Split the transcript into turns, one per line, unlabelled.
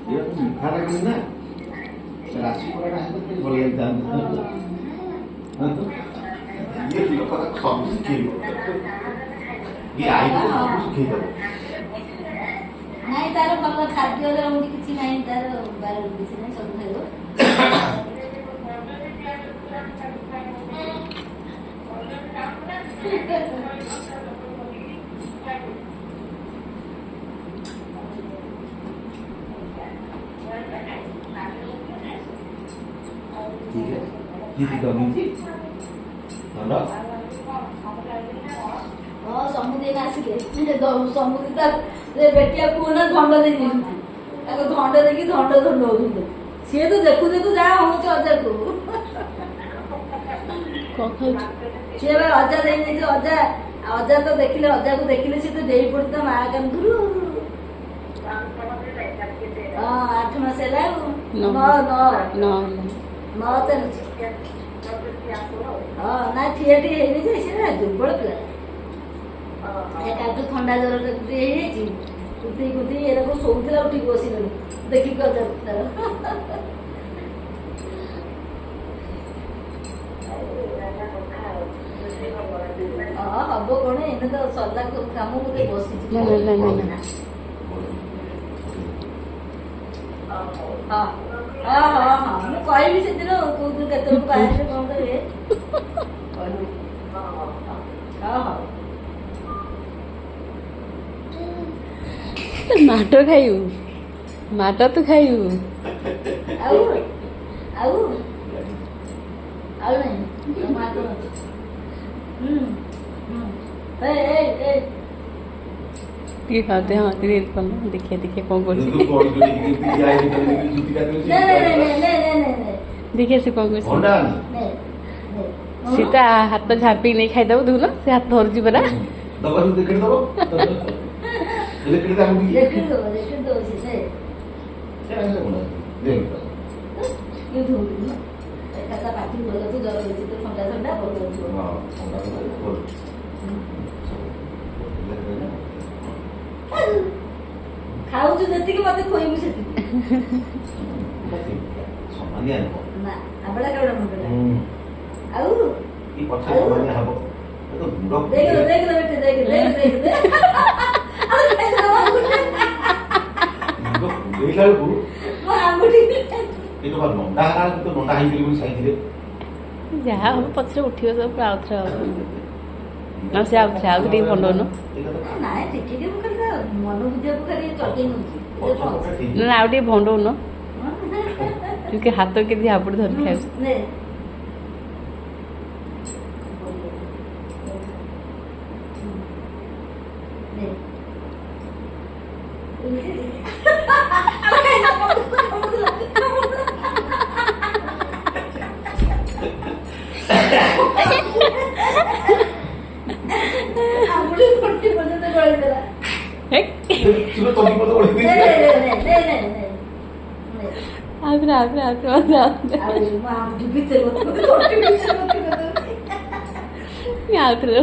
ମିଠା ଲାଗିନି ନା ରାଶି ପରାଟା ହେଲେ ଭଲ ଲାଗିଥାନ୍ତା। ଇଏ ଲୋକଟାକୁ ସବୁ ଶିଖେଇବ, ଇଏ ଆଇକୁ ସବୁ ଶିଖେଇଦବ।
ନାଇଁ ତାର ଭଲ ଖାଦ୍ୟରେ ଏମିତି କିଛି ନାହିଁ, ତାର ବାରରେ କିଛି ନାହିଁ, ସବୁ ଖାଇବ।
ठीक है दीदी करनी थी हेलो
ହଁ ସମୁଦ୍ର ଆସିଲେ ସମୁଦ୍ର ତା ବେଟିଆ ପୁଅ ନା ଧଣ୍ଡ ଦେଇ ତାକୁ ଧଣ୍ଡ ଦେଇକି ଧଣ୍ଡ ହଉଛନ୍ତି। ସିଏ ତ ଦେଖୁ ଦେଖୁ ଯାହା ହଉଛି ଅଜାକୁ ସିଏ ବା ଅଜା ଦେଇଛି। ଅଜା ତ ଦେଖିଲେ, ଅଜାକୁ ଦେଖିଲେ ସିଏ ତ ଡେଇ ପଡୁଛି ତା ମା କାନ୍ଧରୁ। ହଁ 8 ମାସ ହେଲା ଆଉ 9 ଚାଲୁଛି। ହଁ ନା ଠିଆ ଠିଆ ହେଇନି ଯେ ସିଏ ଦୁର୍ବଳ ପିଲା। କାଲିଠୁ ଥଣ୍ଡା ଜ୍ୱର ଟିକେ ହେଇଯାଇଛି। କୁଟି କୁଟି ଏରকম ଶୋଉଥିଲା, ଉଠିକି ବସିଗଲି ଦେଖିକି ଅଜା ତାର। ହଁ ହବ କଣ, ଏଇନେ ତ ସରିଲା କାମ, ମୁଁ ବସିଛି। ହଁ ହଁ ହଁ ହଁ ମୁଁ କହିବି ସେଦିନ କୋଉଦିନ କେତେବେଳକୁ ବାହାରିଲେ କଣ କରିବେ କହିବି। ହଁ ହଉ।
ମାଟ ଖାଇବୁ, ମାଟ ତୁ ଖାଇବୁ।
ଆଉ ଆଉ ଆଉ ନାହିଁ ମାଟ।
ଟିକେ ଖାଉତେ। ହଁ ଟିକେ ଦେଖିଆ ଦେଖିଆ କଣ କରୁଛି, ଦେଖିଆ ସେ କଣ କରୁଛି। ସେ ତା ହାତ ଝାପିକି ନେଇ ଖାଇଦବ। ଦେଖୁନ ସେ ହାତ ଧରୁଛି ପରା।
ଖାଉଛୁ ଯେତିକି ମତେ ଖୋଇବୁ ସେତିକି। ନା ଆବଳା କେବଳ ମୁଣ୍ଡ ଆଉ
ଯାହା ହବ ପଛରେ ଉଠିବ ସବୁ, ଆଉଥରେ ହବ। ଆଉ ସେ ଆଉଥରେ ଟିକେ ଭଣ୍ଡଉନ।
ନାଇଁ ଟିକେ ମୁଁ ଖାଲି ମନ ବୁଝିବାକୁ ଖାଲି ଚଟେଇ ନଉଛି।
ନା ଆଉ ଟିକେ ଭଣ୍ଡଉନ, ଟିକେ ହାତ କେମିତି ହାବୁଡ଼ି ଧରି ଖାଉଛି। ଆଉଥରେ